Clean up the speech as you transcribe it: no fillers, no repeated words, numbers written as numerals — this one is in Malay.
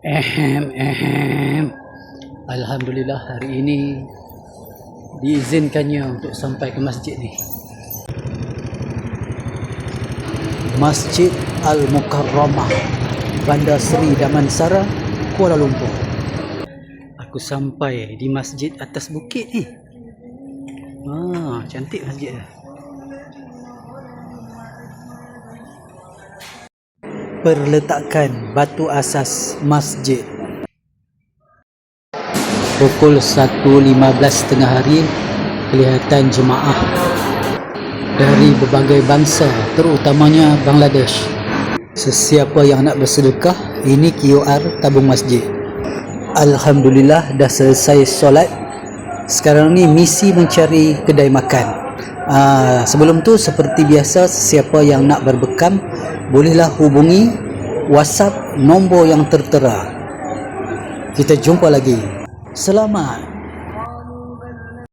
Ehem. Alhamdulillah hari ini diizinkannya untuk sampai ke masjid ni. Masjid Al-Mukarramah, Bandar Seri Damansara, Kuala Lumpur. Aku sampai di masjid atas bukit ni. Cantik masjid dia. Perletakan batu asas masjid. Pukul 1.15 tengah hari, kelihatan jemaah dari berbagai bangsa, terutamanya Bangladesh. Sesiapa yang nak bersedekah, ini QR tabung masjid. Alhamdulillah dah selesai solat. Sekarang ni misi mencari kedai makan. Sebelum tu seperti biasa, siapa yang nak berbekam bolehlah hubungi WhatsApp nombor yang tertera. Kita jumpa lagi. Selamat